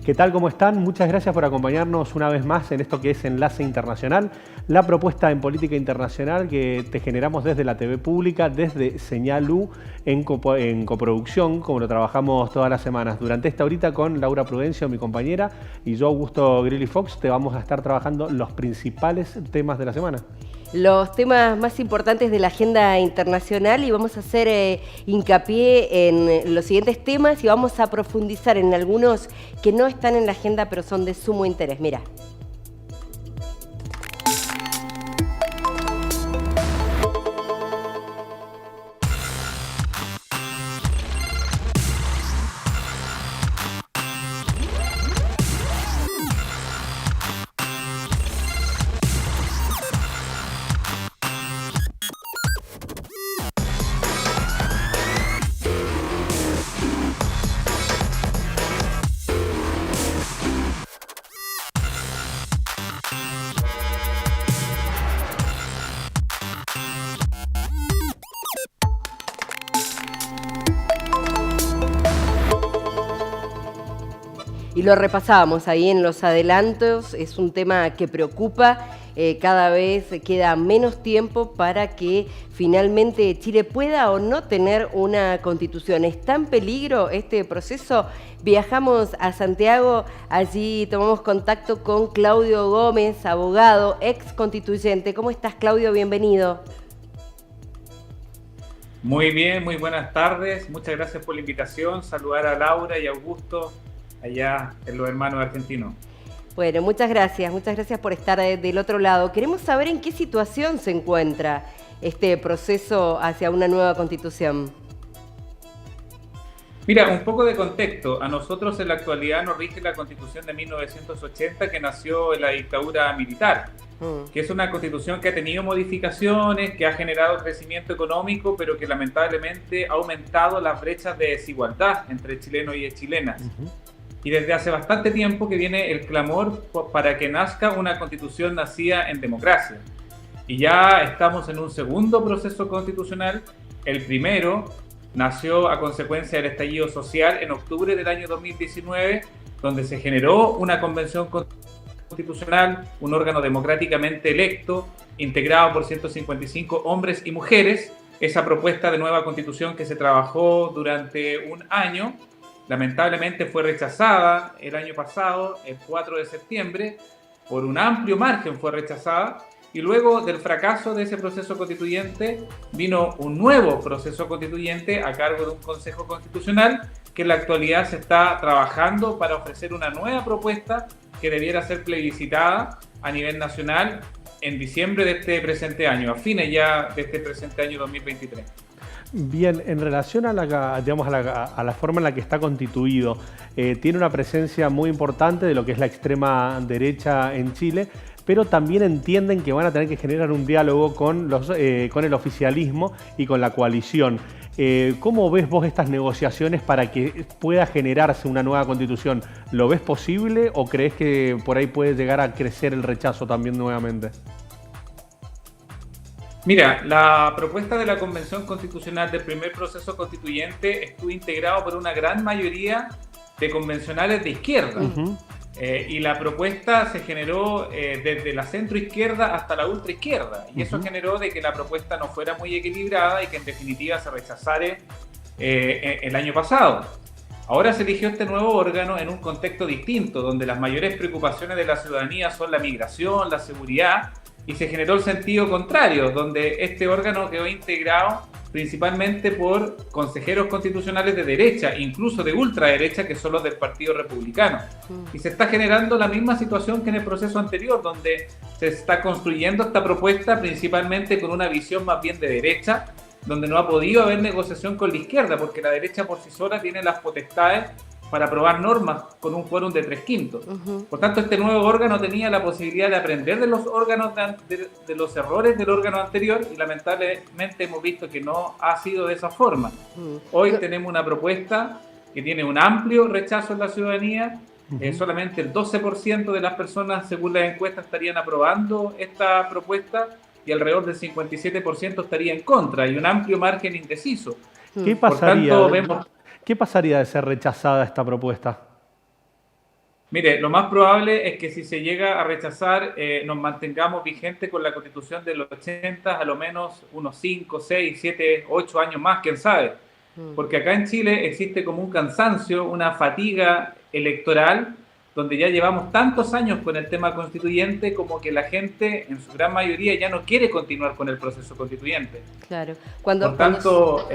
¿Qué tal? ¿Cómo están? Muchas gracias por acompañarnos una vez más en esto que es Enlace Internacional, la propuesta en política internacional que te generamos desde la TV pública, desde Señal U, en coproducción, como lo trabajamos todas las semanas. Durante esta horita con Laura Prudencio, mi compañera, y yo, Augusto Grilly Fox, te vamos a estar trabajando los principales temas de la semana. Los temas más importantes de la agenda internacional, y vamos a hacer hincapié en los siguientes temas y vamos a profundizar en algunos que no están en la agenda pero son de sumo interés. Mira. Y lo repasábamos ahí en los adelantos, es un tema que preocupa, cada vez queda menos tiempo para que finalmente Chile pueda o no tener una constitución. ¿Está en peligro este proceso? Viajamos a Santiago, allí tomamos contacto con Claudio Gómez, abogado, ex constituyente. ¿Cómo estás, Claudio? Bienvenido. Muy bien, muy buenas tardes, muchas gracias por la invitación, saludar a Laura y a Augusto allá en los hermanos argentinos. Bueno, muchas gracias por estar del otro lado. Queremos saber en qué situación se encuentra este proceso hacia una nueva constitución. Mira, un poco de contexto. A nosotros en la actualidad nos rige la Constitución de 1980 que nació en la dictadura militar, que es una constitución que ha tenido modificaciones, que ha generado crecimiento económico, pero que lamentablemente ha aumentado las brechas de desigualdad entre chilenos y chilenas. Y desde hace bastante tiempo que viene el clamor para que nazca una constitución nacida en democracia. Y ya estamos en un segundo proceso constitucional. El primero nació a consecuencia del estallido social en octubre del año 2019, donde se generó una convención constitucional, un órgano democráticamente electo, integrado por 155 hombres y mujeres. Esa propuesta de nueva constitución que se trabajó durante un año, lamentablemente fue rechazada el año pasado, el 4 de septiembre, por un amplio margen fue rechazada, y luego del fracaso de ese proceso constituyente vino un nuevo proceso constituyente a cargo de un Consejo Constitucional que en la actualidad se está trabajando para ofrecer una nueva propuesta que debiera ser plebiscitada a nivel nacional en diciembre de este presente año, a fines ya de este presente año 2023. Bien, en relación a la forma en la que está constituido, tiene una presencia muy importante de lo que es la extrema derecha en Chile, pero también entienden que van a tener que generar un diálogo con el oficialismo y con la coalición. ¿Cómo ves vos estas negociaciones para que pueda generarse una nueva constitución? ¿Lo ves posible o crees que por ahí puede llegar a crecer el rechazo también nuevamente? Mira, la propuesta de la Convención Constitucional del primer proceso constituyente estuvo integrado por una gran mayoría de convencionales de izquierda. Y la propuesta se generó desde la centroizquierda hasta la ultraizquierda. Y eso generó de que la propuesta no fuera muy equilibrada y que en definitiva se rechazara el año pasado. Ahora se eligió este nuevo órgano en un contexto distinto, donde las mayores preocupaciones de la ciudadanía son la migración, la seguridad, y se generó el sentido contrario, donde este órgano quedó integrado principalmente por consejeros constitucionales de derecha, incluso de ultraderecha, que son los del Partido Republicano. Y se está generando la misma situación que en el proceso anterior, donde se está construyendo esta propuesta principalmente con una visión más bien de derecha, donde no ha podido haber negociación con la izquierda, porque la derecha por sí sola tiene las potestades para aprobar normas con un quórum de 3/5. Por tanto, este nuevo órgano tenía la posibilidad de aprender de los órganos de los errores del órgano anterior, y lamentablemente hemos visto que no ha sido de esa forma. Hoy tenemos una propuesta que tiene un amplio rechazo en la ciudadanía. Solamente el 12% de las personas, según las encuestas, estarían aprobando esta propuesta, y alrededor del 57% estaría en contra, y un amplio margen indeciso. ¿Qué pasaría de ser rechazada esta propuesta? Mire, lo más probable es que si se llega a rechazar, nos mantengamos vigentes con la Constitución de los 80, a lo menos unos 5, 6, 7, 8 años más, quién sabe. Porque acá en Chile existe como un cansancio, una fatiga electoral, donde ya llevamos tantos años con el tema constituyente como que la gente, en su gran mayoría, ya no quiere continuar con el proceso constituyente. Claro. Por tanto...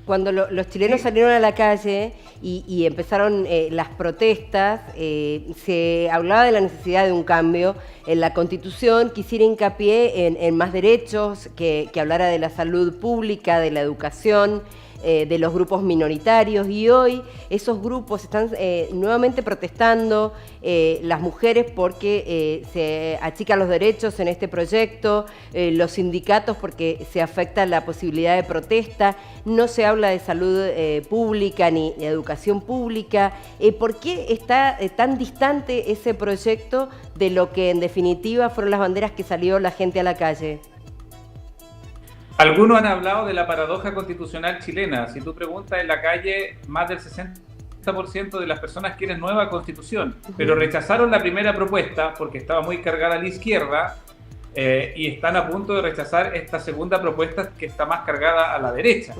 Cuando los chilenos salieron a la calle y empezaron las protestas, se hablaba de la necesidad de un cambio en la Constitución. Quisiera hincapié en más derechos, que hablara de la salud pública, de la educación, de los grupos minoritarios, y hoy esos grupos están nuevamente protestando, las mujeres porque se achican los derechos en este proyecto, los sindicatos porque se afecta la posibilidad de protesta, no se habla de salud pública ni de educación pública. ¿Por qué está tan distante ese proyecto de lo que en definitiva fueron las banderas que salió la gente a la calle? Algunos han hablado de la paradoja constitucional chilena. Si tú preguntas en la calle, más del 60% de las personas quieren nueva constitución, pero rechazaron la primera propuesta porque estaba muy cargada a la izquierda, y están a punto de rechazar esta segunda propuesta que está más cargada a la derecha.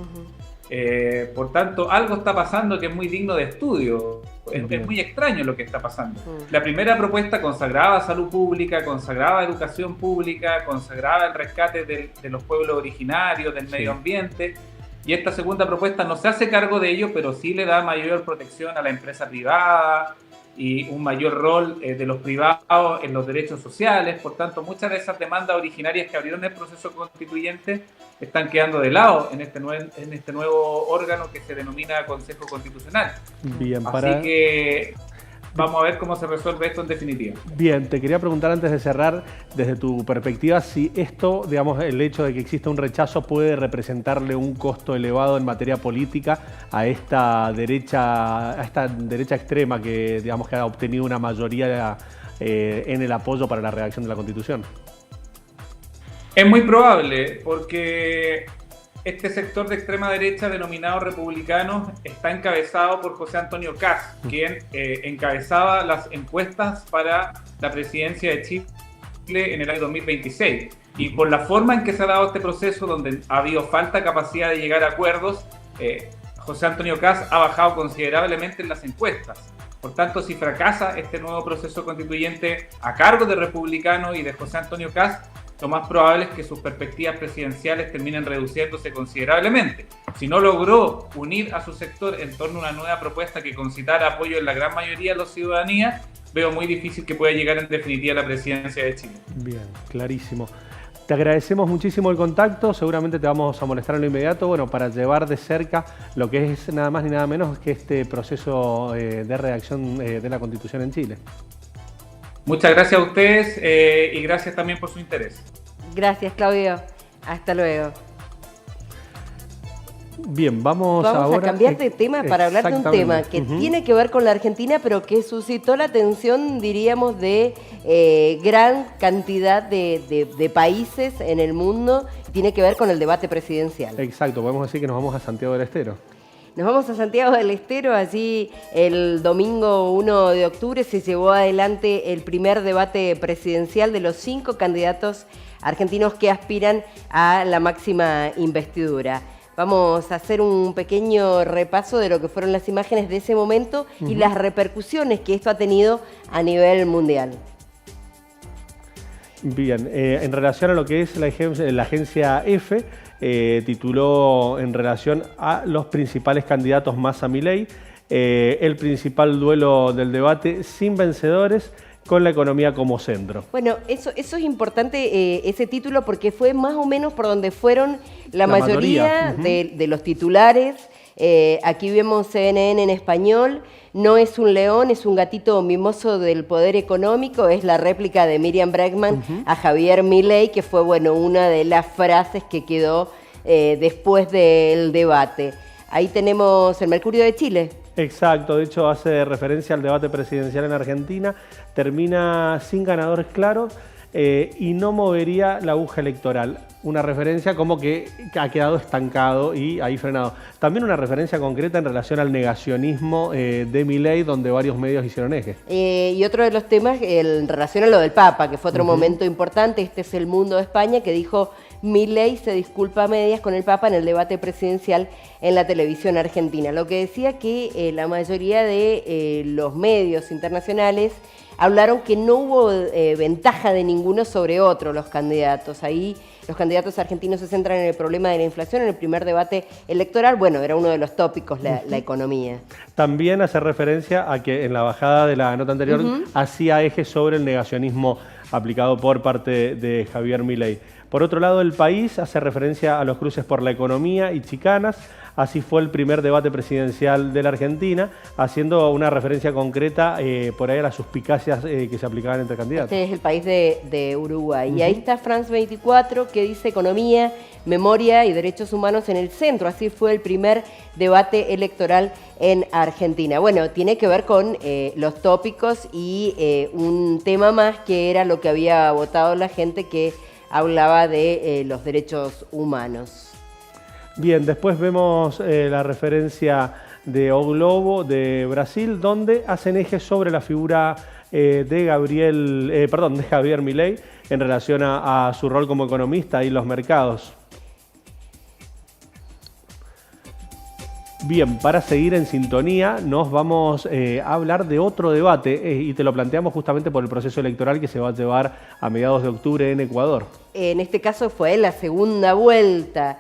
Por tanto, algo está pasando que es muy digno de estudio. Es muy extraño lo que está pasando. La primera propuesta consagraba salud pública, consagraba educación pública, consagraba el rescate de los pueblos originarios, del medio ambiente, y esta segunda propuesta no se hace cargo de ello, pero sí le da mayor protección a la empresa privada y un mayor rol de los privados en los derechos sociales. Por tanto, muchas de esas demandas originarias que abrieron el proceso constituyente están quedando de lado en este nuevo órgano que se denomina Consejo Constitucional. Bien, Así que vamos a ver cómo se resuelve esto en definitiva. Bien, te quería preguntar antes de cerrar, desde tu perspectiva, si esto, digamos, el hecho de que exista un rechazo puede representarle un costo elevado en materia política a esta derecha extrema que, digamos, que ha obtenido una mayoría en el apoyo para la redacción de la Constitución. Es muy probable, porque este sector de extrema derecha denominado republicanos está encabezado por José Antonio Kast, quien encabezaba las encuestas para la presidencia de Chile en el año 2026. Y por la forma en que se ha dado este proceso, donde ha habido falta de capacidad de llegar a acuerdos, José Antonio Kast ha bajado considerablemente en las encuestas. Por tanto, si fracasa este nuevo proceso constituyente a cargo de republicanos y de José Antonio Kast, lo más probable es que sus perspectivas presidenciales terminen reduciéndose considerablemente. Si no logró unir a su sector en torno a una nueva propuesta que concitara apoyo en la gran mayoría de la ciudadanía, veo muy difícil que pueda llegar en definitiva a la presidencia de Chile. Bien, clarísimo. Te agradecemos muchísimo el contacto, seguramente te vamos a molestar en lo inmediato, bueno, para llevar de cerca lo que es nada más ni nada menos que este proceso de redacción de la Constitución en Chile. Muchas gracias a ustedes y gracias también por su interés. Gracias, Claudio. Hasta luego. Bien, vamos ahora a cambiar de tema para hablar de un tema que tiene que ver con la Argentina, pero que suscitó la atención, diríamos, de gran cantidad de países en el mundo. Tiene que ver con el debate presidencial. Exacto, podemos decir que nos vamos a Santiago del Estero. Nos vamos a Santiago del Estero. Allí el domingo 1 de octubre se llevó adelante el primer debate presidencial de los 5 candidatos argentinos que aspiran a la máxima investidura. Vamos a hacer un pequeño repaso de lo que fueron las imágenes de ese momento y las repercusiones que esto ha tenido a nivel mundial. Bien, en relación a lo que es la agencia EFE, tituló en relación a los principales candidatos Massa Milei, el principal duelo del debate sin vencedores, con la economía como centro. Bueno, eso es importante, ese título, porque fue más o menos por donde fueron la mayoría de los titulares. Aquí vemos CNN en español. No es un león, es un gatito mimoso del poder económico. Es la réplica de Miriam Bregman a Javier Milei, que fue, bueno, una de las frases que quedó después del debate. Ahí tenemos el Mercurio de Chile. Exacto, de hecho hace referencia al debate presidencial en Argentina, termina sin ganadores claros y no movería la aguja electoral. una referencia como que ha quedado estancado y ahí frenado. También una referencia concreta en relación al negacionismo de Milei, donde varios medios hicieron eje. Y otro de los temas en relación a lo del Papa, que fue otro momento importante. Este es El Mundo de España, que dijo: Milei se disculpa a medias con el Papa en el debate presidencial en la televisión argentina. Lo que decía que la mayoría de los medios internacionales hablaron que no hubo ventaja de ninguno sobre otro los candidatos. Ahí los candidatos argentinos se centran en el problema de la inflación en el primer debate electoral. Bueno, era uno de los tópicos, la economía. También hace referencia a que en la bajada de la nota anterior hacía eje sobre el negacionismo aplicado por parte de Javier Milei. Por otro lado, El País hace referencia a los cruces por la economía y chicanas. Así fue el primer debate presidencial de la Argentina, haciendo una referencia concreta por ahí a las suspicacias que se aplicaban entre candidatos. Este es El País de Uruguay. Y ahí está France 24, que dice: economía, memoria y derechos humanos en el centro. Así fue el primer debate electoral en Argentina. Bueno, tiene que ver con los tópicos y un tema más, que era lo que había votado la gente, que hablaba de los derechos humanos. Bien, después vemos la referencia de O Globo de Brasil, donde hacen eje sobre la figura de Javier Milei en relación a su rol como economista y los mercados. Bien, para seguir en sintonía, nos vamos a hablar de otro debate y te lo planteamos justamente por el proceso electoral que se va a llevar a mediados de octubre en Ecuador. En este caso fue la segunda vuelta.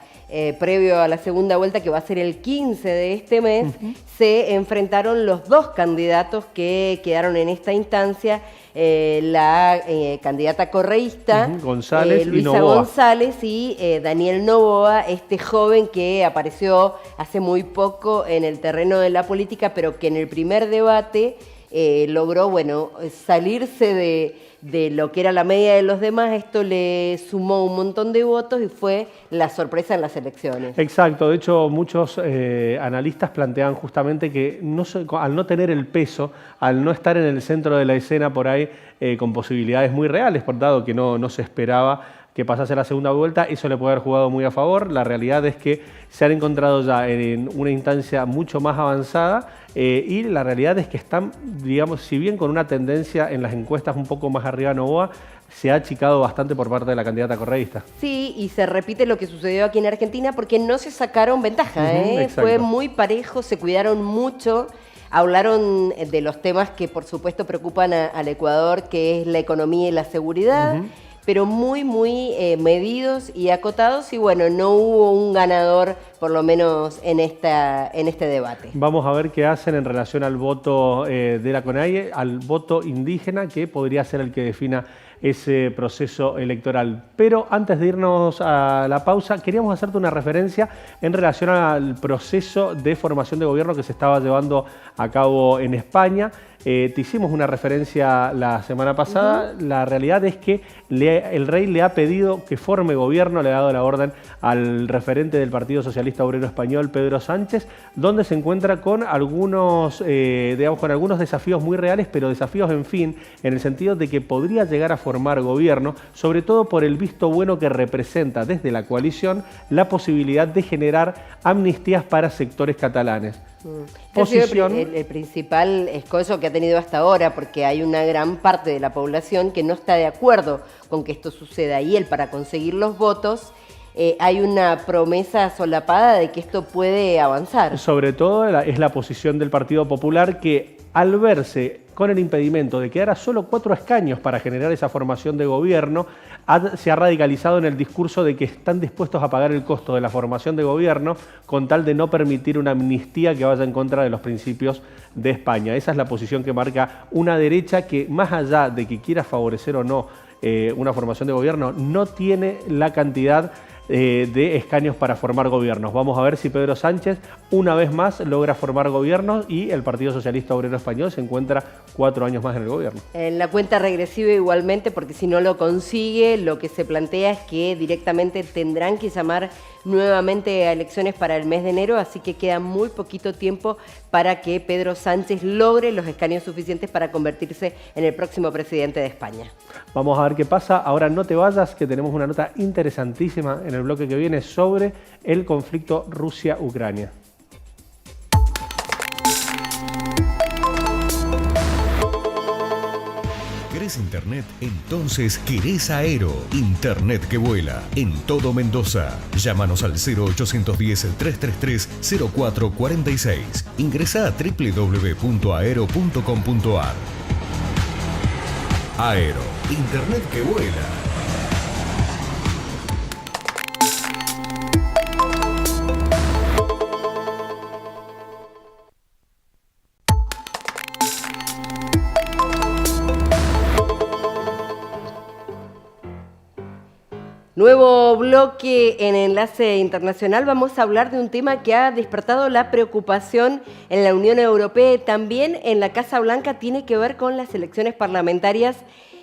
Previo a la segunda vuelta, que va a ser el 15 de este mes, se enfrentaron los dos candidatos que quedaron en esta instancia. La candidata correísta Luisa González y Daniel Noboa, este joven que apareció hace muy poco en el terreno de la política, pero que en el primer debate logró, bueno, salirse de lo que era la media de los demás. Esto le sumó un montón de votos y fue la sorpresa en las elecciones. Exacto, de hecho muchos analistas plantean justamente que al no tener el peso, al no estar en el centro de la escena por ahí, con posibilidades muy reales, por dado que no se esperaba que pasase la segunda vuelta, eso le puede haber jugado muy a favor. La realidad es que se han encontrado ya en una instancia mucho más avanzada y la realidad es que están, digamos, si bien con una tendencia en las encuestas un poco más arriba Noboa, se ha achicado bastante por parte de la candidata correísta. Sí, y se repite lo que sucedió aquí en Argentina, porque no se sacaron ventaja, fue muy parejo, se cuidaron mucho. Hablaron de los temas que por supuesto preocupan al Ecuador, que es la economía y la seguridad, pero muy medidos y acotados, y bueno, no hubo un ganador, por lo menos en este debate. Vamos a ver qué hacen en relación al voto de la CONAIE, al voto indígena, que podría ser el que defina ese proceso electoral. Pero antes de irnos a la pausa, queríamos hacerte una referencia en relación al proceso de formación de gobierno que se estaba llevando a cabo en España. Te hicimos una referencia la semana pasada. La realidad es que el rey le ha pedido que forme gobierno, le ha dado la orden al referente del Partido Socialista Obrero Español, Pedro Sánchez, donde se encuentra con algunos desafíos muy reales, pero desafíos en fin, en el sentido de que podría llegar a formar gobierno, sobre todo por el visto bueno que representa desde la coalición la posibilidad de generar amnistías para sectores catalanes. Posición... el principal escollo que ha tenido hasta ahora, porque hay una gran parte de la población que no está de acuerdo con que esto suceda, y él, para conseguir los votos, hay una promesa solapada de que esto puede avanzar. Sobre todo es la posición del Partido Popular, que al verse con el impedimento de quedar a solo 4 escaños para generar esa formación de gobierno, se ha radicalizado en el discurso de que están dispuestos a pagar el costo de la formación de gobierno con tal de no permitir una amnistía que vaya en contra de los principios de España. Esa es la posición que marca una derecha que, más allá de que quiera favorecer o no una formación de gobierno, no tiene la cantidad de escaños para formar gobiernos. Vamos a ver si Pedro Sánchez una vez más logra formar gobiernos y el Partido Socialista Obrero Español se encuentra 4 años más en el gobierno. En la cuenta regresiva igualmente, porque si no lo consigue, lo que se plantea es que directamente tendrán que llamar nuevamente a elecciones para el mes de enero, así que queda muy poquito tiempo para que Pedro Sánchez logre los escaños suficientes para convertirse en el próximo presidente de España. Vamos a ver qué pasa. Ahora no te vayas, que tenemos una nota interesantísima en el bloque que viene sobre el conflicto Rusia-Ucrania. ¿Querés internet? Entonces querés Aero. Internet que vuela en todo Mendoza. Llámanos al 0810-333-0446. Ingresá a www.aero.com.ar. Aero. Internet que vuela. Nuevo bloque en Enlace Internacional. Vamos a hablar de un tema que ha despertado la preocupación en la Unión Europea y también en la Casa Blanca. Tiene que ver con las elecciones parlamentarias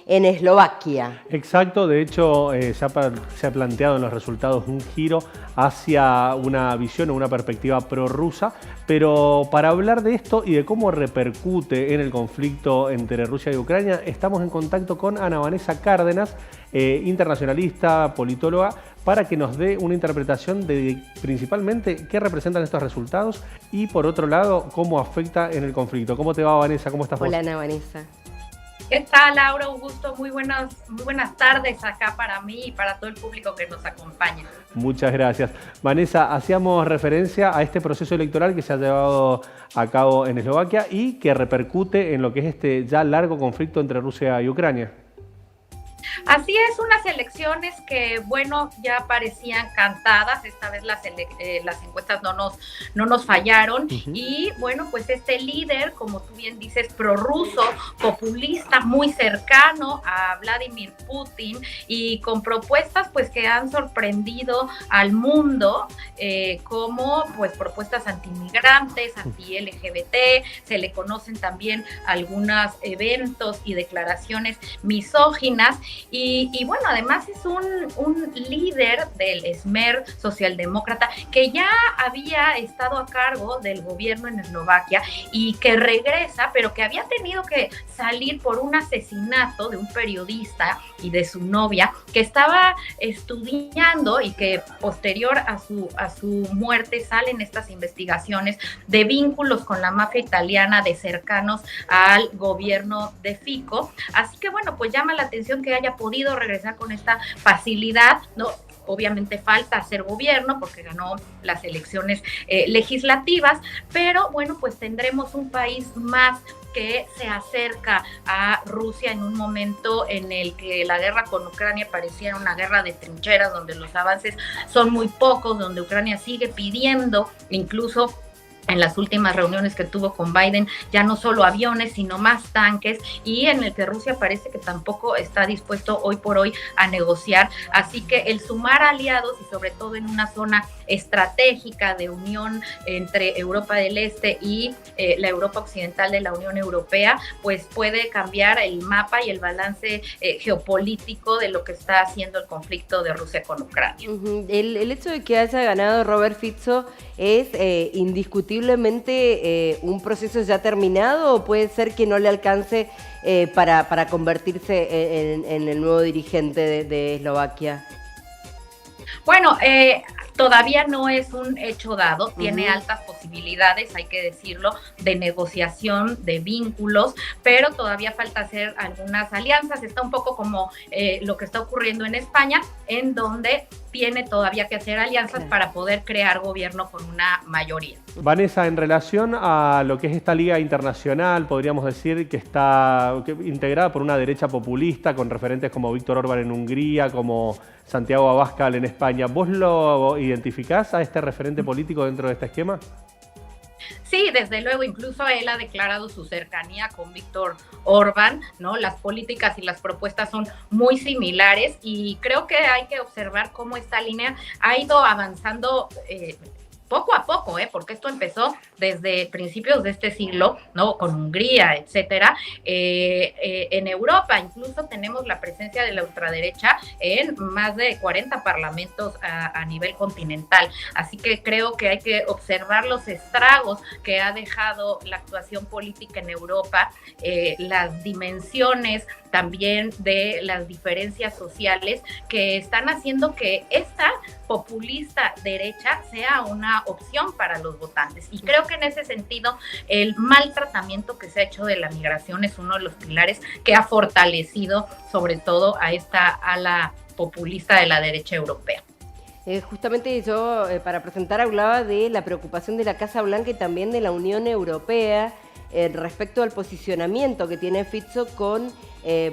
en Eslovaquia. Exacto, de hecho se ha planteado en los resultados un giro hacia una visión o una perspectiva prorrusa, pero para hablar de esto y de cómo repercute en el conflicto entre Rusia y Ucrania, estamos en contacto con Ana Vanessa Cárdenas, internacionalista, politóloga, para que nos dé una interpretación de principalmente qué representan estos resultados y por otro lado, cómo afecta en el conflicto. ¿Cómo te va, Vanessa? ¿Cómo estás vos? Hola, Ana Vanessa. ¿Qué tal, Laura? Un gusto, muy buenas tardes acá para mí y para todo el público que nos acompaña. Muchas gracias. Vanessa, hacíamos referencia a este proceso electoral que se ha llevado a cabo en Eslovaquia y que repercute en lo que es este ya largo conflicto entre Rusia y Ucrania. Así es, unas elecciones que, bueno, ya parecían cantadas. Esta vez las encuestas no nos fallaron. Y, bueno, pues este líder, como tú bien dices, prorruso, populista, muy cercano a Vladimir Putin y con propuestas, pues, que han sorprendido al mundo, como, pues, propuestas antimigrantes, anti-LGBT. Se le conocen también algunos eventos y declaraciones misóginas. Y bueno, además es un líder del Smer socialdemócrata que ya había estado a cargo del gobierno en Eslovaquia y que regresa, pero que había tenido que salir por un asesinato de un periodista y de su novia que estaba estudiando y que posterior a su muerte salen estas investigaciones de vínculos con la mafia italiana de cercanos al gobierno de Fico. Así que bueno, pues llama la atención que haya podido regresar con esta facilidad, ¿no? Obviamente falta hacer gobierno porque ganó las elecciones legislativas, pero bueno, pues tendremos un país más que se acerca a Rusia en un momento en el que la guerra con Ucrania pareciera una guerra de trincheras, donde los avances son muy pocos, donde Ucrania sigue pidiendo incluso en las últimas reuniones que tuvo con Biden, ya no solo aviones, sino más tanques, y en el que Rusia parece que tampoco está dispuesto hoy por hoy a negociar. Así que el sumar aliados, y sobre todo en una zona estratégica de unión entre Europa del Este y la Europa Occidental de la Unión Europea, pues puede cambiar el mapa y el balance geopolítico de lo que está haciendo el conflicto de Rusia con Ucrania. El hecho de que haya ganado Robert Fico es indiscutiblemente un proceso ya terminado, o puede ser que no le alcance para convertirse en el nuevo dirigente de Eslovaquia. Bueno, todavía no es un hecho dado, tiene altas posibilidades, hay que decirlo, de negociación, de vínculos, pero todavía falta hacer algunas alianzas. Está un poco como lo que está ocurriendo en España, en donde tiene todavía que hacer alianzas para poder crear gobierno con una mayoría. Vanessa, en relación a lo que es esta liga internacional, podríamos decir que está integrada por una derecha populista, con referentes como Víctor Orbán en Hungría, como Santiago Abascal en España. ¿Vos lo identificás a este referente político dentro de este esquema? Sí, desde luego, incluso él ha declarado su cercanía con Víctor Orbán, ¿no? Las políticas y las propuestas son muy similares y creo que hay que observar cómo esta línea ha ido avanzando poco a poco, porque esto empezó desde principios de este siglo, ¿no? Con Hungría, etcétera. En Europa incluso tenemos la presencia de la ultraderecha en más de 40 parlamentos a nivel continental. Así que creo que hay que observar los estragos que ha dejado la actuación política en Europa, las dimensiones también de las diferencias sociales que están haciendo que esta populista derecha sea una opción para los votantes. Y creo que en ese sentido el mal tratamiento que se ha hecho de la migración es uno de los pilares que ha fortalecido sobre todo a esta ala populista de la derecha europea. Justamente yo, para presentar, hablaba de la preocupación de la Casa Blanca y también de la Unión Europea respecto al posicionamiento que tiene Fico con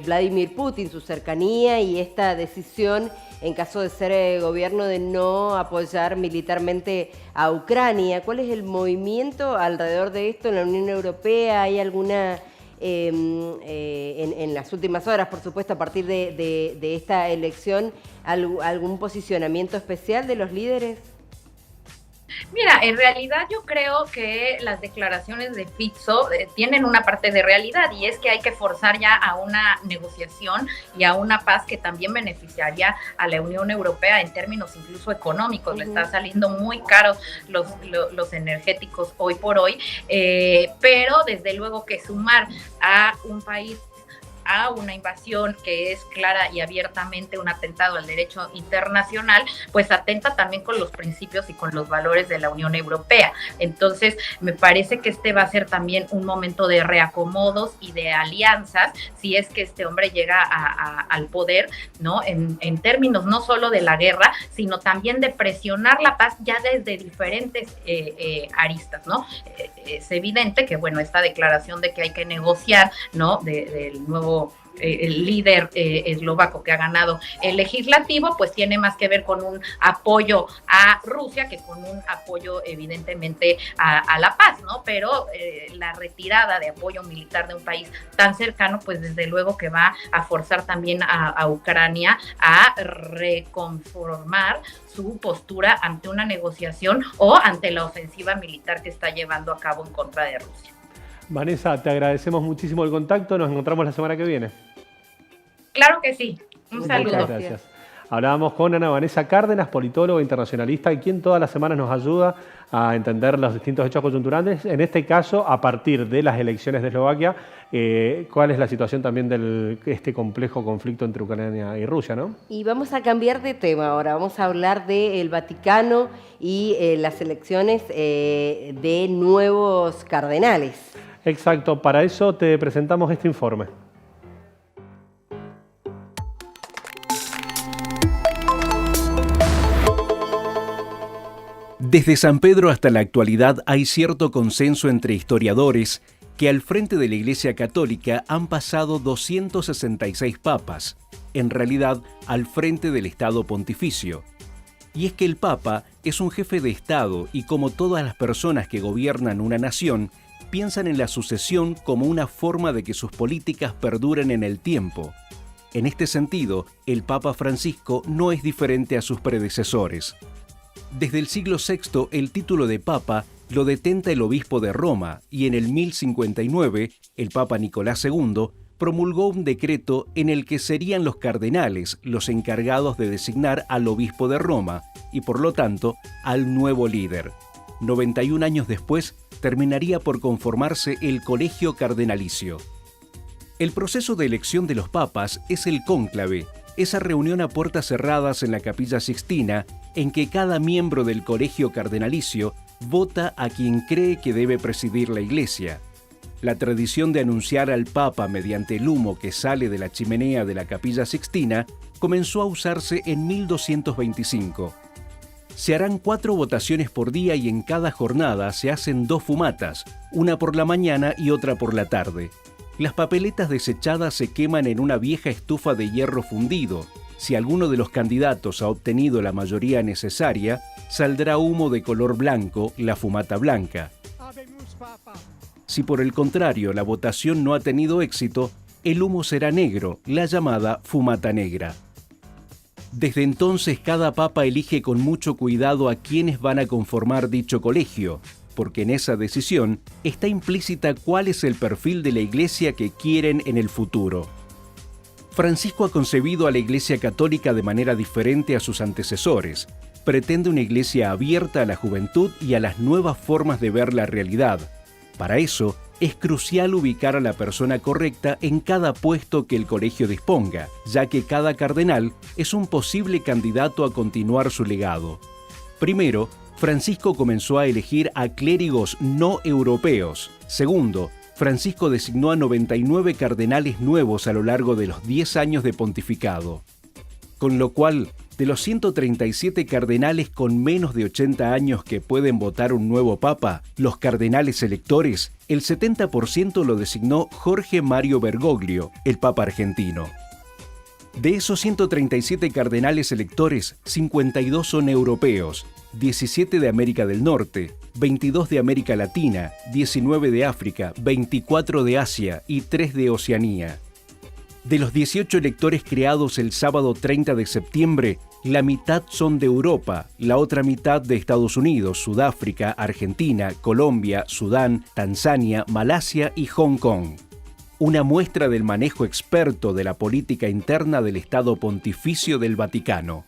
Vladimir Putin, su cercanía y esta decisión, en caso de ser gobierno, de no apoyar militarmente a Ucrania. ¿Cuál es el movimiento alrededor de esto en la Unión Europea? ¿Hay alguna, en las últimas horas, por supuesto, a partir de esta elección, algún posicionamiento especial de los líderes? Mira, en realidad yo creo que las declaraciones de Fico tienen una parte de realidad, y es que hay que forzar ya a una negociación y a una paz que también beneficiaría a la Unión Europea en términos incluso económicos. Le están saliendo muy caros los energéticos hoy por hoy, pero desde luego que sumar a un país a una invasión que es clara y abiertamente un atentado al derecho internacional, pues atenta también con los principios y con los valores de la Unión Europea. Entonces, me parece que este va a ser también un momento de reacomodos y de alianzas, si es que este hombre llega al poder, ¿no? En términos no solo de la guerra, sino también de presionar la paz ya desde diferentes aristas, ¿no? Es evidente que, bueno, esta declaración de que hay que negociar, ¿no? Del nuevo el líder eslovaco que ha ganado el legislativo, pues tiene más que ver con un apoyo a Rusia que con un apoyo evidentemente a la paz, ¿no? Pero la retirada de apoyo militar de un país tan cercano, pues desde luego que va a forzar también a Ucrania a reconformar su postura ante una negociación o ante la ofensiva militar que está llevando a cabo en contra de Rusia. Vanessa, te agradecemos muchísimo el contacto. Nos encontramos la semana que viene. Claro que sí. Un saludo. Muchas gracias. Hablábamos con Ana Vanessa Cárdenas, politóloga internacionalista, y quien todas las semanas nos ayuda a entender los distintos hechos coyunturales. En este caso, a partir de las elecciones de Eslovaquia, cuál es la situación también de este complejo conflicto entre Ucrania y Rusia, ¿no? Y vamos a cambiar de tema ahora. Vamos a hablar del Vaticano y las elecciones de nuevos cardenales. Exacto. Para eso te presentamos este informe. Desde San Pedro hasta la actualidad hay cierto consenso entre historiadores que al frente de la Iglesia Católica han pasado 266 papas, en realidad al frente del Estado Pontificio. Y es que el Papa es un jefe de Estado y, como todas las personas que gobiernan una nación, piensan en la sucesión como una forma de que sus políticas perduren en el tiempo. En este sentido, el Papa Francisco no es diferente a sus predecesores. Desde el siglo VI, el título de Papa lo detenta el obispo de Roma, y en el 1059, el Papa Nicolás II promulgó un decreto en el que serían los cardenales los encargados de designar al obispo de Roma y, por lo tanto, al nuevo líder. 91 años después, terminaría por conformarse el Colegio Cardenalicio. El proceso de elección de los papas es el cónclave, esa reunión a puertas cerradas en la Capilla Sixtina en que cada miembro del Colegio Cardenalicio vota a quien cree que debe presidir la Iglesia. La tradición de anunciar al Papa mediante el humo que sale de la chimenea de la Capilla Sixtina comenzó a usarse en 1225. Se harán 4 votaciones por día y en cada jornada se hacen 2 fumatas, una por la mañana y otra por la tarde. Las papeletas desechadas se queman en una vieja estufa de hierro fundido. Si alguno de los candidatos ha obtenido la mayoría necesaria, saldrá humo de color blanco, la fumata blanca. Si por el contrario la votación no ha tenido éxito, el humo será negro, la llamada fumata negra. Desde entonces, cada papa elige con mucho cuidado a quienes van a conformar dicho colegio, porque en esa decisión está implícita cuál es el perfil de la Iglesia que quieren en el futuro. Francisco ha concebido a la Iglesia Católica de manera diferente a sus antecesores. Pretende una Iglesia abierta a la juventud y a las nuevas formas de ver la realidad. Para eso, es crucial ubicar a la persona correcta en cada puesto que el colegio disponga, ya que cada cardenal es un posible candidato a continuar su legado. Primero, Francisco comenzó a elegir a clérigos no europeos. Segundo, Francisco designó a 99 cardenales nuevos a lo largo de los 10 años de pontificado. Con lo cual, de los 137 cardenales con menos de 80 años que pueden votar un nuevo papa, los cardenales electores, el 70% lo designó Jorge Mario Bergoglio, el papa argentino. De esos 137 cardenales electores, 52 son europeos, 17 de América del Norte, 22 de América Latina, 19 de África, 24 de Asia y 3 de Oceanía. De los 18 electores creados el sábado 30 de septiembre, la mitad son de Europa, la otra mitad de Estados Unidos, Sudáfrica, Argentina, Colombia, Sudán, Tanzania, Malasia y Hong Kong. Una muestra del manejo experto de la política interna del Estado Pontificio del Vaticano.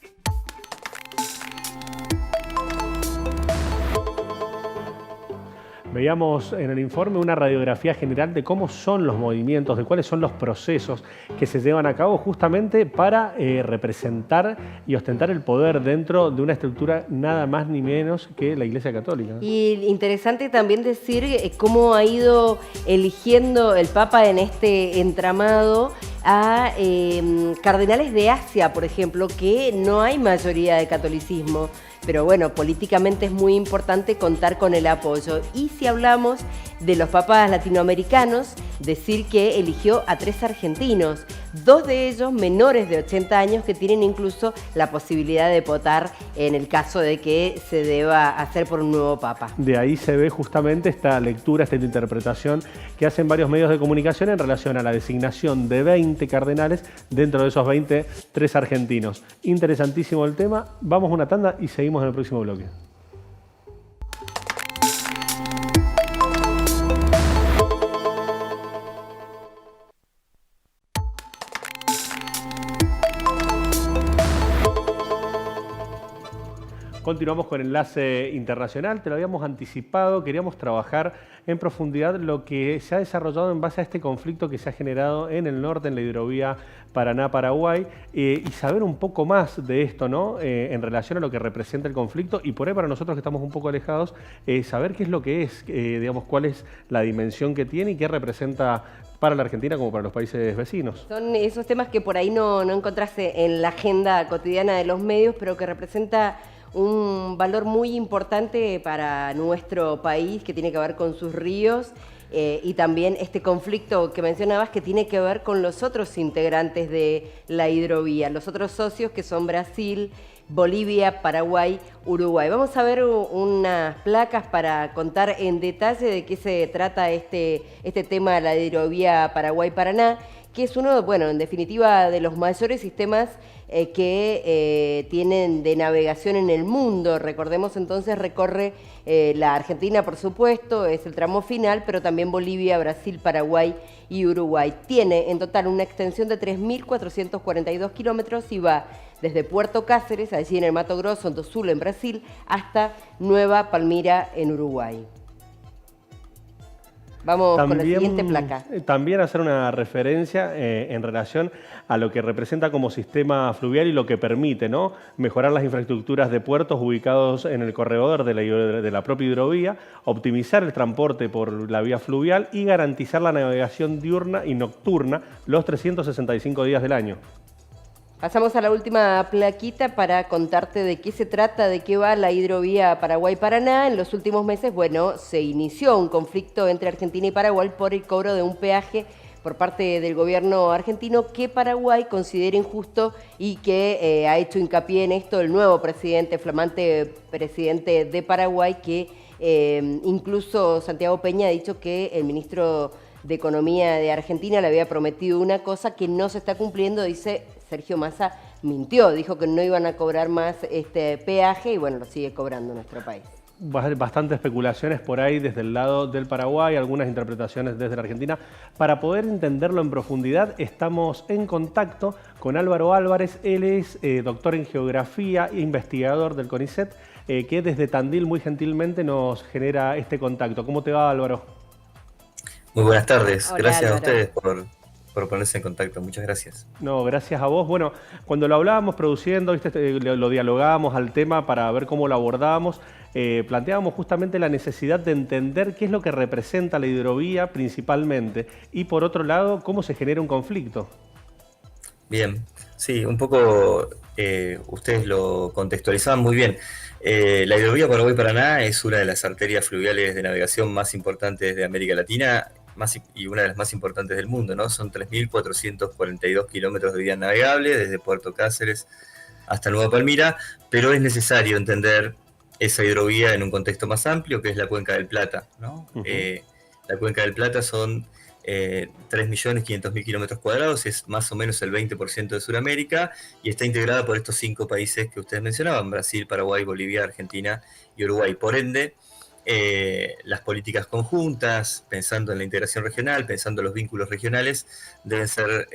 Veíamos en el informe una radiografía general de cómo son los movimientos, de cuáles son los procesos que se llevan a cabo justamente para representar y ostentar el poder dentro de una estructura nada más ni menos que la Iglesia Católica. Y interesante también decir cómo ha ido eligiendo el Papa en este entramado a cardenales de Asia, por ejemplo, que no hay mayoría de catolicismo. Pero bueno, políticamente es muy importante contar con el apoyo. Y si hablamos de los papas latinoamericanos, decir que eligió a 3 argentinos, 2 de ellos menores de 80 años que tienen incluso la posibilidad de votar en el caso de que se deba hacer por un nuevo papa. De ahí se ve justamente esta lectura, esta interpretación que hacen varios medios de comunicación en relación a la designación de 20 cardenales, dentro de esos 20, 3 argentinos. Interesantísimo el tema. Vamos a una tanda y seguimos en el próximo bloque. Continuamos con Enlace Internacional, te lo habíamos anticipado, queríamos trabajar en profundidad lo que se ha desarrollado en base a este conflicto que se ha generado en el norte, en la hidrovía Paraná-Paraguay, y saber un poco más de esto, ¿no? En relación a lo que representa el conflicto y por ahí para nosotros que estamos un poco alejados, saber qué es lo que es, digamos, cuál es la dimensión que tiene y qué representa para la Argentina como para los países vecinos. Son esos temas que por ahí no encontraste en la agenda cotidiana de los medios, pero que representa un valor muy importante para nuestro país que tiene que ver con sus ríos y también este conflicto que mencionabas que tiene que ver con los otros integrantes de la hidrovía, los otros socios que son Brasil, Bolivia, Paraguay, Uruguay. Vamos a ver unas placas para contar en detalle de qué se trata este tema de la hidrovía Paraguay-Paraná, que es uno, bueno, en definitiva, de los mayores sistemas que tienen de navegación en el mundo. Recordemos entonces, recorre la Argentina, por supuesto, es el tramo final, pero también Bolivia, Brasil, Paraguay y Uruguay. Tiene en total una extensión de 3.442 kilómetros y va desde Puerto Cáceres, allí en el Mato Grosso, en do Sul, en Brasil, hasta Nueva Palmira, en Uruguay. Vamos con la siguiente placa. También hacer una referencia en relación a lo que representa como sistema fluvial y lo que permite, ¿no? Mejorar las infraestructuras de puertos ubicados en el corredor de la propia hidrovía, optimizar el transporte por la vía fluvial y garantizar la navegación diurna y nocturna los 365 días del año. Pasamos a la última plaquita para contarte de qué se trata, de qué va la hidrovía Paraguay-Paraná. En los últimos meses, bueno, se inició un conflicto entre Argentina y Paraguay por el cobro de un peaje por parte del gobierno argentino que Paraguay considera injusto y que ha hecho hincapié en esto el nuevo presidente, flamante presidente de Paraguay, que incluso Santiago Peña ha dicho que el ministro de Economía de Argentina le había prometido una cosa que no se está cumpliendo, dice Sergio Massa, mintió, dijo que no iban a cobrar más este peaje y bueno, lo sigue cobrando nuestro país. Bastantes especulaciones por ahí desde el lado del Paraguay, algunas interpretaciones desde la Argentina. Para poder entenderlo en profundidad, estamos en contacto con Álvaro Álvarez. Él es doctor en Geografía e investigador del CONICET, que desde Tandil muy gentilmente nos genera este contacto. ¿Cómo te va, Álvaro? Muy buenas tardes. Hola, Gracias Álvaro. a ustedes por ponerse en contacto. Muchas gracias. No, gracias a vos. Bueno, cuando lo hablábamos produciendo, ¿viste? Lo dialogábamos al tema para ver cómo lo abordábamos. Planteábamos justamente la necesidad de entender qué es lo que representa la hidrovía principalmente y por otro lado, cómo se genera un conflicto. Bien, sí, un poco ustedes lo contextualizaban muy bien. La hidrovía Paraguay-Paraná es una de las arterias fluviales de navegación más importantes de América Latina y una de las más importantes del mundo, ¿no? Son 3.442 kilómetros de vía navegable desde Puerto Cáceres hasta Nueva Palmira, pero es necesario entender esa hidrovía en un contexto más amplio, que es la Cuenca del Plata, ¿no? La Cuenca del Plata son 3.500.000 kilómetros cuadrados, es más o menos el 20% de Sudamérica y está integrada por estos 5 países que ustedes mencionaban: Brasil, Paraguay, Bolivia, Argentina y Uruguay. Por ende, las políticas conjuntas, pensando en la integración regional, pensando en los vínculos regionales, deben ser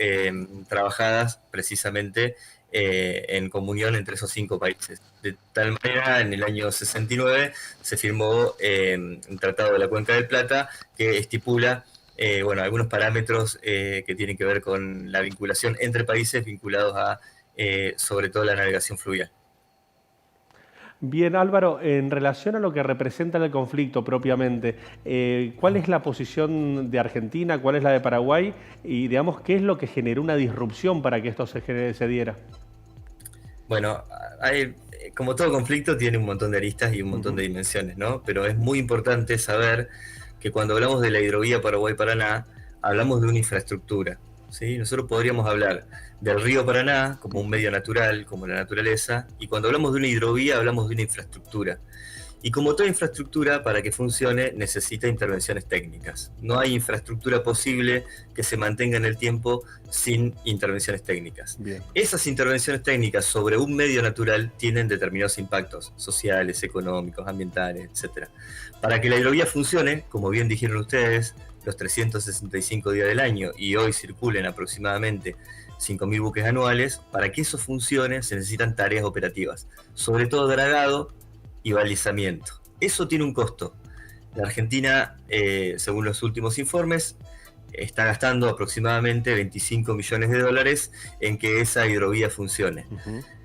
trabajadas precisamente en comunión entre esos 5 países. De tal manera, en el año 69 se firmó un tratado de la Cuenca del Plata que estipula algunos parámetros que tienen que ver con la vinculación entre países vinculados a, sobre todo, la navegación fluvial. Bien, Álvaro, en relación a lo que representa el conflicto propiamente, ¿cuál es la posición de Argentina, cuál es la de Paraguay y, digamos, qué es lo que generó una disrupción para que esto se diera? Bueno, como todo conflicto tiene un montón de aristas y un montón de dimensiones, ¿no? Pero es muy importante saber que cuando hablamos de la hidrovía Paraguay-Paraná, hablamos de una infraestructura, ¿sí? Nosotros podríamos hablar del río Paraná como un medio natural, como la naturaleza, y cuando hablamos de una hidrovía hablamos de una infraestructura. Y como toda infraestructura, para que funcione, necesita intervenciones técnicas. No hay infraestructura posible que se mantenga en el tiempo sin intervenciones técnicas. Bien. Esas intervenciones técnicas sobre un medio natural tienen determinados impactos sociales, económicos, ambientales, etc. Para que la hidrovía funcione, como bien dijeron ustedes, los 365 días del año, y hoy circulen aproximadamente 5.000 buques anuales, para que eso funcione se necesitan tareas operativas, sobre todo dragado y balizamiento. Eso tiene un costo. La Argentina, según los últimos informes, está gastando aproximadamente 25 millones de dólares en que esa hidrovía funcione.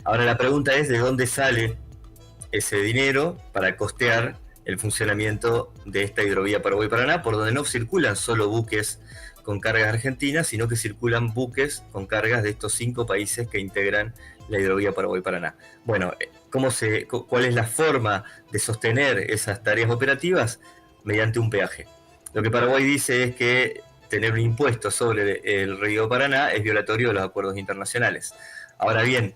Ahora la pregunta es, ¿de dónde sale ese dinero para costear el funcionamiento de esta hidrovía Paraguay-Paraná, por donde no circulan solo buques con cargas argentinas, sino que circulan buques con cargas de estos 5 países que integran la hidrovía Paraguay-Paraná? Bueno, ¿cuál es la forma de sostener esas tareas operativas? Mediante un peaje. Lo que Paraguay dice es que tener un impuesto sobre el río Paraná es violatorio de los acuerdos internacionales. Ahora bien,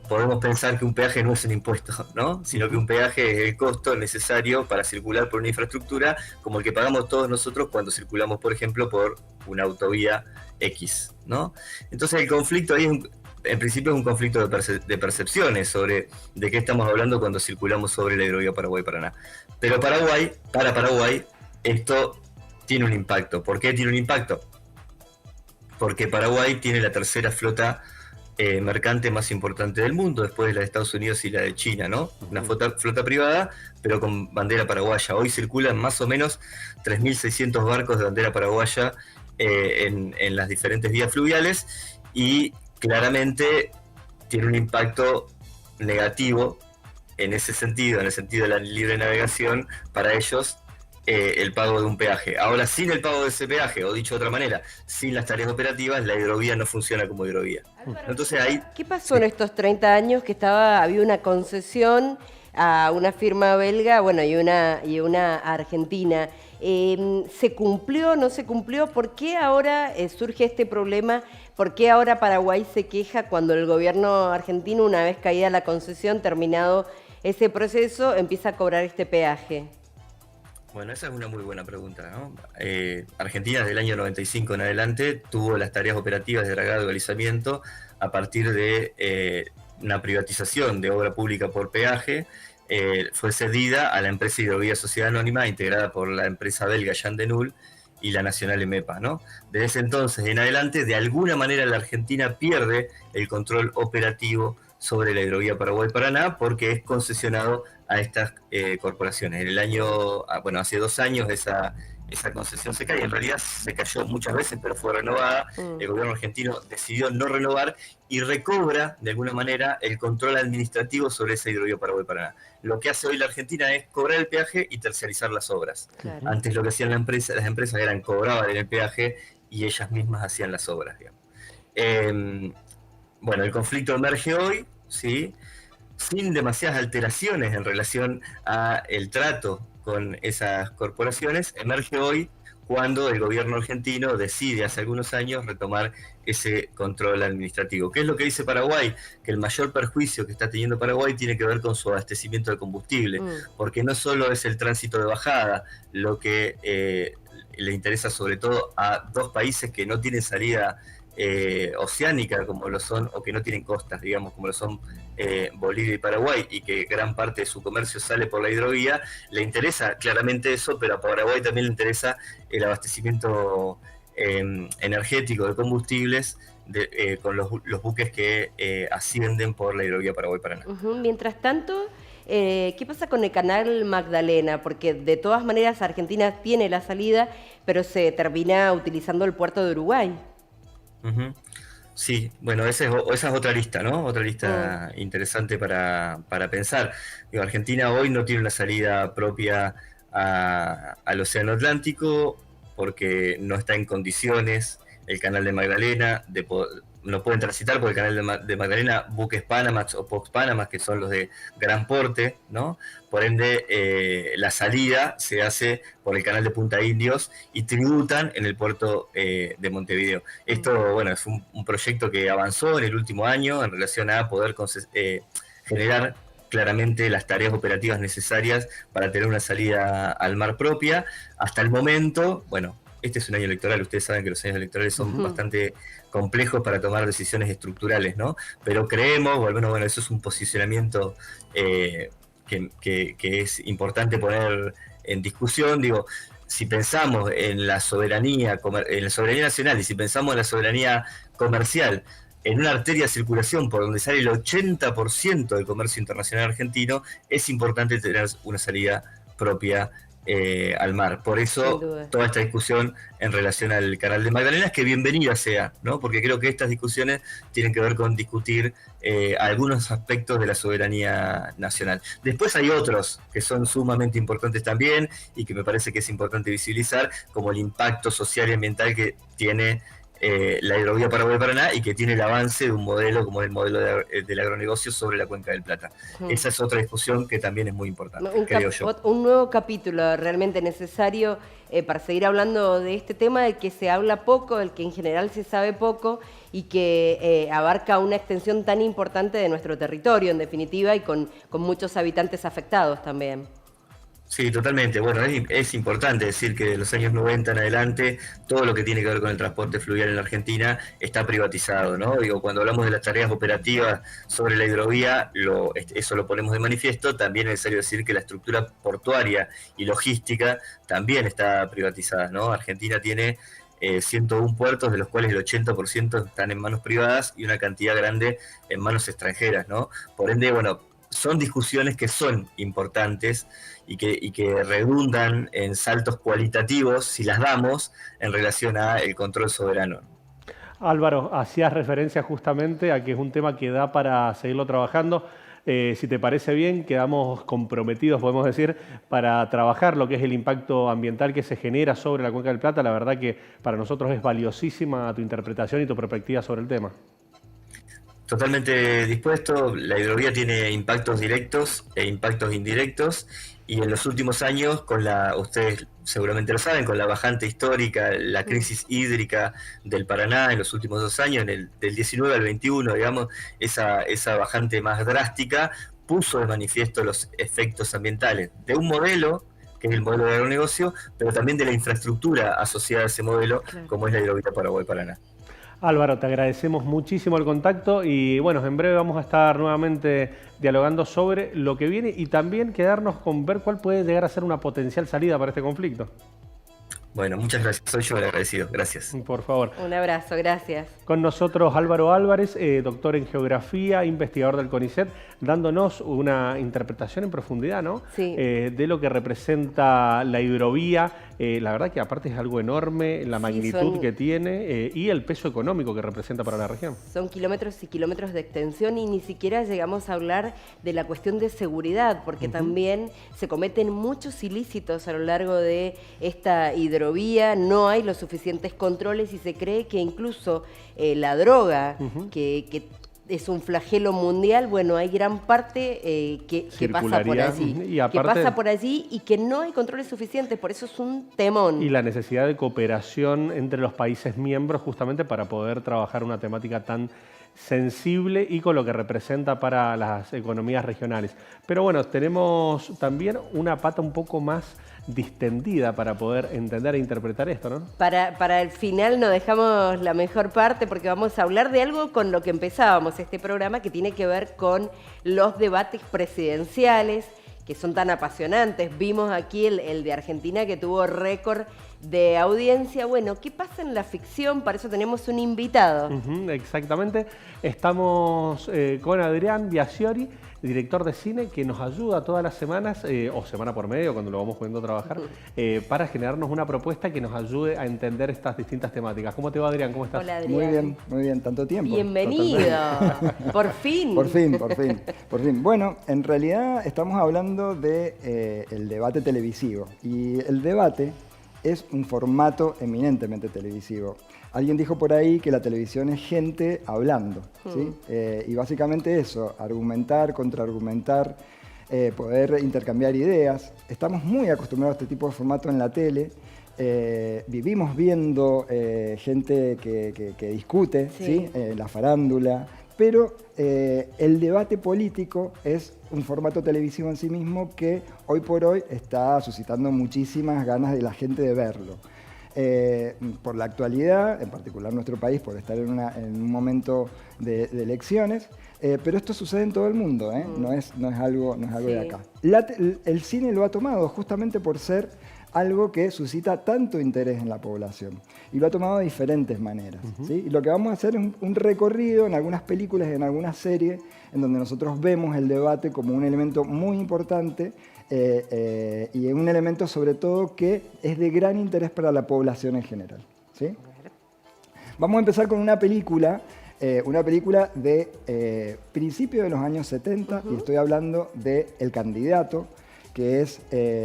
podemos pensar que un peaje no es un impuesto, ¿no? Sino que un peaje es el costo necesario para circular por una infraestructura como el que pagamos todos nosotros cuando circulamos, por ejemplo, por una autovía X, ¿no? Entonces el conflicto ahí en principio es un conflicto de percepciones sobre de qué estamos hablando cuando circulamos sobre la hidrovía Paraguay-Paraná. Pero para Paraguay, esto tiene un impacto. ¿Por qué tiene un impacto? Porque Paraguay tiene la tercera flota mercante más importante del mundo, después de la de Estados Unidos y la de China, ¿no? Una flota privada, pero con bandera paraguaya. Hoy circulan más o menos 3.600 barcos de bandera paraguaya en las diferentes vías fluviales, y claramente tiene un impacto negativo en ese sentido, en el sentido de la libre navegación, para ellos, el pago de un peaje. Ahora, sin el pago de ese peaje, o dicho de otra manera, sin las tareas operativas, la hidrovía no funciona como hidrovía. Entonces ahí... ¿Qué pasó en estos 30 años que había una concesión a una firma belga, bueno, y una argentina? ¿Se cumplió, no se cumplió? ¿Por qué ahora surge este problema? ¿Por qué ahora Paraguay se queja cuando el gobierno argentino, una vez caída la concesión, terminado ese proceso, empieza a cobrar este peaje? Bueno, esa es una muy buena pregunta, ¿no? Argentina desde el año 95 en adelante tuvo las tareas operativas de dragado y balizamiento a partir de una privatización de obra pública por peaje. Fue cedida a la empresa Hidrovía Sociedad Anónima, integrada por la empresa belga Jan de Null y la nacional EMEPA, ¿no? Desde ese entonces en adelante, de alguna manera la Argentina pierde el control operativo sobre la hidrovía Paraguay-Paraná porque es concesionado a estas corporaciones. En el año, bueno, hace 2 años esa concesión se cae, en realidad se cayó muchas veces, pero fue renovada. El gobierno argentino decidió no renovar y recobra, de alguna manera, el control administrativo sobre esa hidrovía Paraguay-Paraná. Lo que hace hoy la Argentina es cobrar el peaje y terciarizar las obras. Claro. Antes lo que hacían las empresas eran cobraban el peaje y ellas mismas hacían las obras, digamos. Bueno, el conflicto emerge hoy, ¿sí?, sin demasiadas alteraciones en relación a el trato con esas corporaciones. Emerge hoy cuando el gobierno argentino decide hace algunos años retomar ese control administrativo. ¿Qué es lo que dice Paraguay? Que el mayor perjuicio que está teniendo Paraguay tiene que ver con su abastecimiento de combustible, porque no solo es el tránsito de bajada lo que le interesa sobre todo a 2 países que no tienen salida oceánica como lo son, o que no tienen costas, digamos, como lo son Bolivia y Paraguay, y que gran parte de su comercio sale por la hidrovía. Le interesa claramente eso, pero a Paraguay también le interesa el abastecimiento energético de combustibles con los buques que ascienden por la hidrovía Paraguay-Paraná. Mientras tanto, ¿qué pasa con el canal Magdalena? Porque de todas maneras Argentina tiene la salida, pero se termina utilizando el puerto de Uruguay. Sí, bueno, esa es otra lista, ¿no? Otra lista interesante para pensar. Digo, Argentina hoy no tiene una salida propia al Océano Atlántico porque no está en condiciones el canal de Magdalena, no pueden transitar por el canal de Magdalena buques Panamax o Post-Panamax, que son los de gran porte, ¿no? Por ende, la salida se hace por el canal de Punta Indios y tributan en el puerto de Montevideo. Esto, bueno, es un proyecto que avanzó en el último año en relación a poder generar claramente las tareas operativas necesarias para tener una salida al mar propia. Hasta el momento, bueno, este es un año electoral, ustedes saben que los años electorales son bastante complejos para tomar decisiones estructurales, ¿no? Pero creemos, bueno, eso es un posicionamiento que es importante poner en discusión. Digo, si pensamos en la soberanía nacional y si pensamos en la soberanía comercial, en una arteria de circulación por donde sale el 80% del comercio internacional argentino, es importante tener una salida propia al mar. Por eso toda esta discusión en relación al canal de Magdalena es que bienvenida sea, ¿no? Porque creo que estas discusiones tienen que ver con discutir algunos aspectos de la soberanía nacional. Después hay otros que son sumamente importantes también y que me parece que es importante visibilizar, como el impacto social y ambiental que tiene la hidrovía Paraguay-Paraná y que tiene el avance de un modelo como el modelo del agronegocio sobre la Cuenca del Plata. Esa es otra discusión que también es muy importante, creo yo. Un nuevo capítulo realmente necesario para seguir hablando de este tema del que se habla poco, del que en general se sabe poco y que abarca una extensión tan importante de nuestro territorio, en definitiva, y con muchos habitantes afectados también. Sí, totalmente. Bueno, es importante decir que de los años 90 en adelante todo lo que tiene que ver con el transporte fluvial en la Argentina está privatizado, ¿no? Digo, cuando hablamos de las tareas operativas sobre la hidrovía, eso lo ponemos de manifiesto. También es necesario decir que la estructura portuaria y logística también está privatizada, ¿no? Argentina tiene 101 puertos, de los cuales el 80% están en manos privadas y una cantidad grande en manos extranjeras, ¿no? Por ende, bueno, son discusiones que son importantes y que redundan en saltos cualitativos, si las damos, en relación al control soberano. Álvaro, hacías referencia justamente a que es un tema que da para seguirlo trabajando. Si te parece bien, quedamos comprometidos, podemos decir, para trabajar lo que es el impacto ambiental que se genera sobre la Cuenca del Plata. La verdad que para nosotros es valiosísima tu interpretación y tu perspectiva sobre el tema. Totalmente dispuesto. La hidrovía tiene impactos directos e impactos indirectos y en los últimos años, ustedes seguramente lo saben, con la bajante histórica, la crisis hídrica del Paraná en los últimos 2 años, del 19 al 21, digamos, esa bajante más drástica puso de manifiesto los efectos ambientales de un modelo que es el modelo de agronegocio, pero también de la infraestructura asociada a ese modelo, Claro. como es la hidrovía Paraguay-Paraná. Álvaro, te agradecemos muchísimo el contacto y bueno, en breve vamos a estar nuevamente dialogando sobre lo que viene y también quedarnos con ver cuál puede llegar a ser una potencial salida para este conflicto. Bueno, muchas gracias. Soy yo el agradecido. Gracias. Por favor. Un abrazo, gracias. Con nosotros Álvaro Álvarez, doctor en geografía, investigador del CONICET, dándonos una interpretación en profundidad, ¿no? Sí. De lo que representa la hidrovía. La verdad que aparte es algo enorme, la magnitud que tiene y el peso económico que representa para la región. Son kilómetros y kilómetros de extensión y ni siquiera llegamos a hablar de la cuestión de seguridad, porque también se cometen muchos ilícitos a lo largo de esta hidrovía, no hay los suficientes controles y se cree que incluso la droga, que es un flagelo mundial, bueno, hay gran parte que pasa por allí. Y aparte, que pasa por allí y que no hay controles suficientes, por eso es un temón. Y la necesidad de cooperación entre los países miembros justamente para poder trabajar una temática tan sensible y con lo que representa para las economías regionales. Pero bueno, tenemos también una pata un poco más distendida para poder entender e interpretar esto, ¿no? Para el final nos dejamos la mejor parte porque vamos a hablar de algo con lo que empezábamos este programa que tiene que ver con los debates presidenciales que son tan apasionantes. Vimos aquí el de Argentina que tuvo récord de audiencia. Bueno, ¿qué pasa en la ficción? Para eso tenemos un invitado. Exactamente. Estamos con Adrián Biasiori, director de cine, que nos ayuda todas las semanas, o semana por medio, cuando lo vamos poniendo a trabajar, para generarnos una propuesta que nos ayude a entender estas distintas temáticas. ¿Cómo te va, Adrián? ¿Cómo estás? Hola, Adrián. Muy bien, tanto tiempo. Bienvenido. Por fin. Por fin. Bueno, en realidad estamos hablando de el debate televisivo. Y el debate es un formato eminentemente televisivo. Alguien dijo por ahí que la televisión es gente hablando, ¿sí? Y básicamente eso, argumentar, contraargumentar, poder intercambiar ideas. Estamos muy acostumbrados a este tipo de formato en la tele. Vivimos viendo gente que discute, ¿sí? La farándula. Pero el debate político es un formato televisivo en sí mismo que hoy por hoy está suscitando muchísimas ganas de la gente de verlo. Por la actualidad, en particular nuestro país, por estar en un momento de elecciones, pero esto sucede en todo el mundo, no es algo de acá. El cine lo ha tomado justamente por ser algo que suscita tanto interés en la población y lo ha tomado de diferentes maneras. ¿Sí? Y lo que vamos a hacer es un recorrido en algunas películas y en algunas series en donde nosotros vemos el debate como un elemento muy importante y un elemento sobre todo que es de gran interés para la población en general. ¿Sí? Vamos a empezar con una película de principios de los años 70 y estoy hablando de El Candidato, que es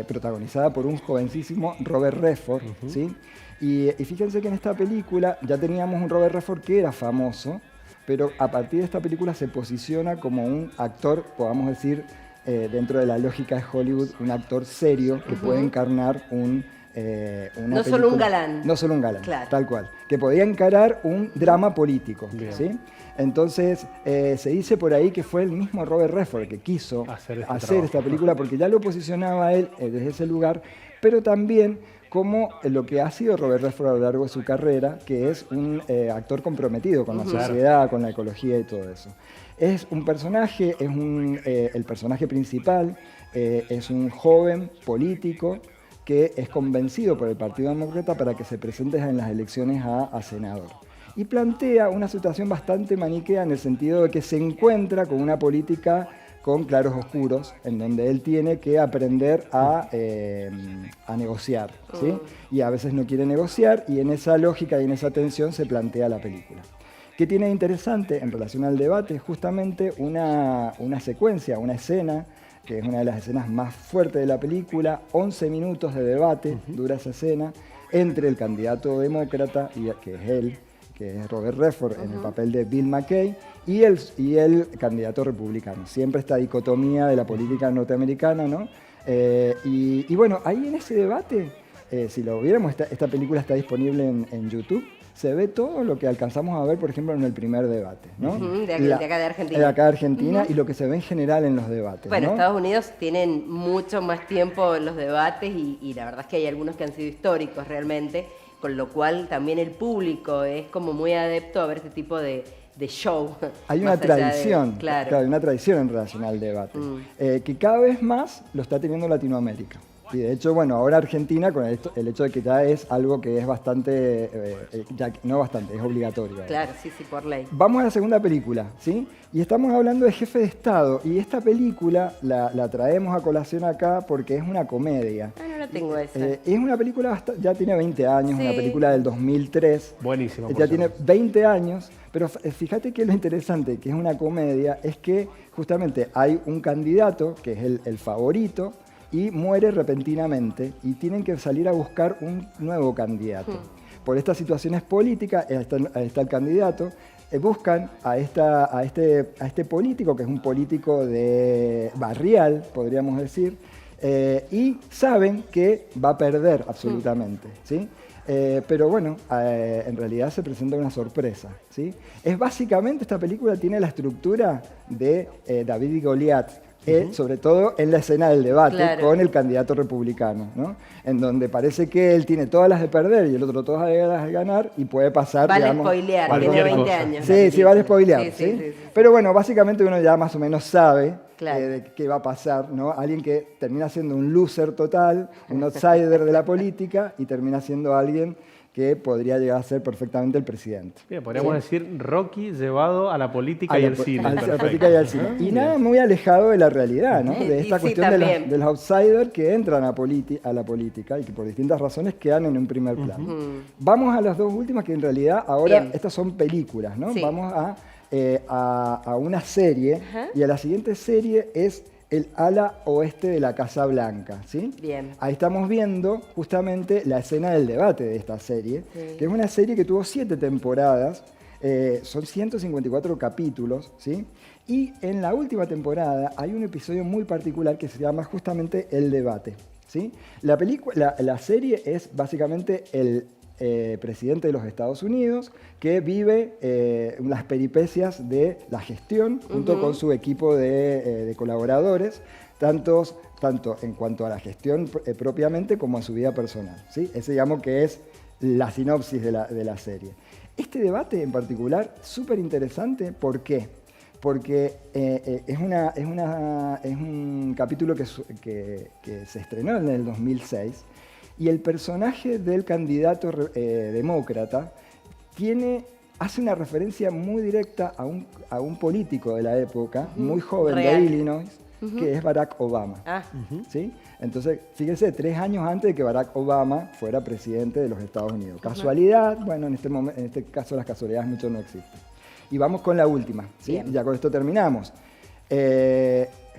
protagonizada por un jovencísimo Robert Redford, ¿sí? Y fíjense que en esta película ya teníamos un Robert Redford que era famoso, pero a partir de esta película se posiciona como un actor, podamos decir, dentro de la lógica de Hollywood, un actor serio que puede encarnar una solo un galán. No solo un galán, claro. Tal cual. Que podía encarar un drama político, ¿sí? Entonces, se dice por ahí que fue el mismo Robert Redford que quiso hacer esta película porque ya lo posicionaba él desde ese lugar, pero también como lo que ha sido Robert Redford a lo largo de su carrera, que es un actor comprometido con la sociedad, con la ecología y todo eso. Es un personaje, el personaje principal es un joven político que es convencido por el Partido Demócrata para que se presente en las elecciones a senador. Y plantea una situación bastante maniquea en el sentido de que se encuentra con una política con claros oscuros, en donde él tiene que aprender a negociar, ¿sí? Y a veces no quiere negociar, y en esa lógica y en esa tensión se plantea la película. ¿Qué tiene de interesante en relación al debate? Justamente una secuencia, una escena, que es una de las escenas más fuertes de la película, 11 minutos de debate dura esa escena, entre el candidato demócrata, que es él, que es Robert Redford en el papel de Bill McKay, y el candidato republicano. Siempre esta dicotomía de la política norteamericana, ¿no? Y bueno, ahí en ese debate, si lo viéramos, esta película está disponible en YouTube, se ve todo lo que alcanzamos a ver, por ejemplo, en el primer debate, ¿no? De acá de Argentina. De acá de Argentina y lo que se ve en general en los debates. Bueno, ¿no? Estados Unidos tienen mucho más tiempo en los debates y la verdad es que hay algunos que han sido históricos realmente, con lo cual también el público es como muy adepto a ver este tipo de show. Hay una tradición, claro. hay una tradición en relación al debate, que cada vez más lo está teniendo Latinoamérica. Y de hecho, bueno, ahora Argentina, con el hecho de que ya es algo que es bastante, es obligatorio. Claro, sí, por ley. Vamos a la segunda película, ¿sí? Y estamos hablando de Jefe de Estado, y esta película la traemos a colación acá porque es una comedia. Ah, no la tengo esa. Es una película, ya tiene 20 años, Sí. una película del 2003. Buenísimo. Ya tiene 20 años, pero fíjate que lo interesante, que es una comedia, es que justamente hay un candidato, que es el favorito, y muere repentinamente y tienen que salir a buscar un nuevo candidato. Por estas situaciones políticas, ahí está el candidato, buscan a este político, que es un político de barrial, podríamos decir, y saben que va a perder absolutamente, ¿sí? Pero bueno, en realidad se presenta una sorpresa, ¿sí? Básicamente esta película tiene la estructura de David y Goliat, sobre todo en la escena del debate, claro, con el candidato republicano, ¿no? En donde parece que él tiene todas las de perder y el otro todas las de ganar y puede pasar, vale, digamos... spoilear, tiene 20 años. Sí, vale spoilear, ¿sí? Sí. Pero bueno, básicamente uno ya más o menos sabe, claro, de qué va a pasar, ¿no? Alguien que termina siendo un loser total, un outsider de la política y termina siendo alguien que podría llegar a ser perfectamente el presidente. Bien, podríamos decir Rocky llevado a la política y al cine. A la política y al cine. Y nada muy alejado de la realidad, ¿no? De esta cuestión de los outsiders que entran a la política y que por distintas razones quedan en un primer plano. Vamos a las dos últimas, que en realidad ahora estas son películas, ¿no? Sí. Vamos a una serie, y a la siguiente serie es El ala oeste de la Casa Blanca, ¿sí? Bien. Ahí estamos viendo justamente la escena del debate de esta serie, que es una serie que tuvo 7 temporadas, son 154 capítulos, ¿sí? Y en la última temporada hay un episodio muy particular que se llama justamente El debate, ¿sí? La serie es básicamente el presidente de los Estados Unidos que vive las peripecias de la gestión junto con su equipo de colaboradores, tanto en cuanto a la gestión propiamente como a su vida personal, ¿sí? Ese, digamos, que es la sinopsis de la serie. Este debate en particular, súper interesante, ¿por qué? Porque es un capítulo que se estrenó en el 2006, y el personaje del candidato demócrata hace una referencia muy directa a un político de la época, muy joven, de Illinois, que es Barack Obama. ¿Sí? Entonces, fíjense, 3 años antes de que Barack Obama fuera presidente de los Estados Unidos. ¿Casualidad? Bueno, en este caso las casualidades mucho no existen. Y vamos con la última, ¿sí? Ya con esto terminamos.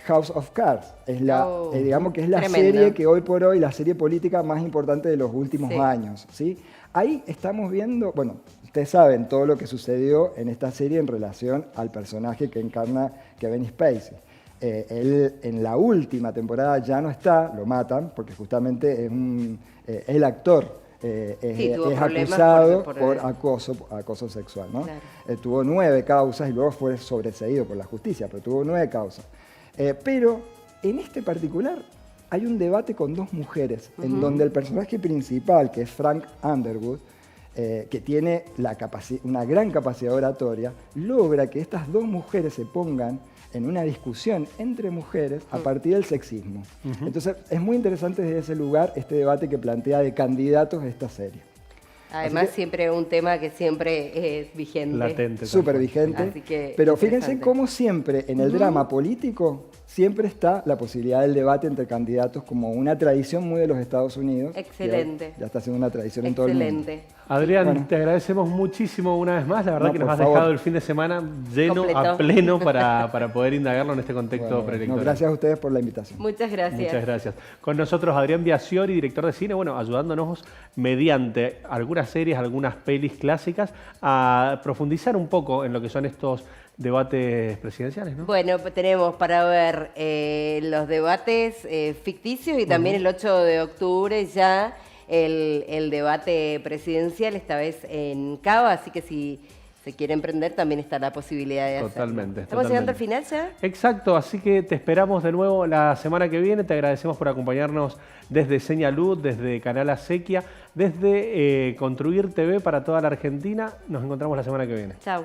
House of Cards es digamos que es la serie que hoy por hoy, la serie política más importante de los últimos años, ¿sí? Ahí estamos viendo, bueno, ustedes saben todo lo que sucedió en esta serie en relación al personaje que encarna Kevin Spacey. Él en la última temporada ya no está, lo matan, porque justamente es el actor. Es acusado por acoso sexual, ¿no? Claro. Tuvo 9 causas y luego fue sobreseído por la justicia, pero tuvo 9 causas. Pero en este particular hay un debate con 2 mujeres, en donde el personaje principal, que es Frank Underwood, que tiene una gran capacidad oratoria, logra que estas 2 mujeres se pongan en una discusión entre mujeres a partir del sexismo. Entonces es muy interesante desde ese lugar este debate que plantea de candidatos de esta serie. Además, siempre un tema que siempre es vigente. Latente. Súper vigente. Pero fíjense cómo siempre en el drama político siempre está la posibilidad del debate entre candidatos como una tradición muy de los Estados Unidos. Excelente. Ya está siendo una tradición en todo el mundo. Adrián, te agradecemos muchísimo una vez más. La verdad que nos has dejado el fin de semana lleno, completo, a pleno para poder indagarlo en este contexto preelectoral. Gracias a ustedes por la invitación. Muchas gracias. Muchas gracias. Con nosotros Adrián Biasiori, director de cine, ayudándonos mediante algunas series, algunas pelis clásicas a profundizar un poco en lo que son estos debates presidenciales, ¿no? Bueno, tenemos para ver los debates ficticios y también el 8 de octubre ya el debate presidencial, esta vez en Cava, así que si se quiere emprender también está la posibilidad de hacerlo. Totalmente. ¿Estamos llegando al final ya? Exacto, así que te esperamos de nuevo la semana que viene. Te agradecemos por acompañarnos desde Señalud, desde Canal Acequia, desde Construir TV para toda la Argentina. Nos encontramos la semana que viene. Chau.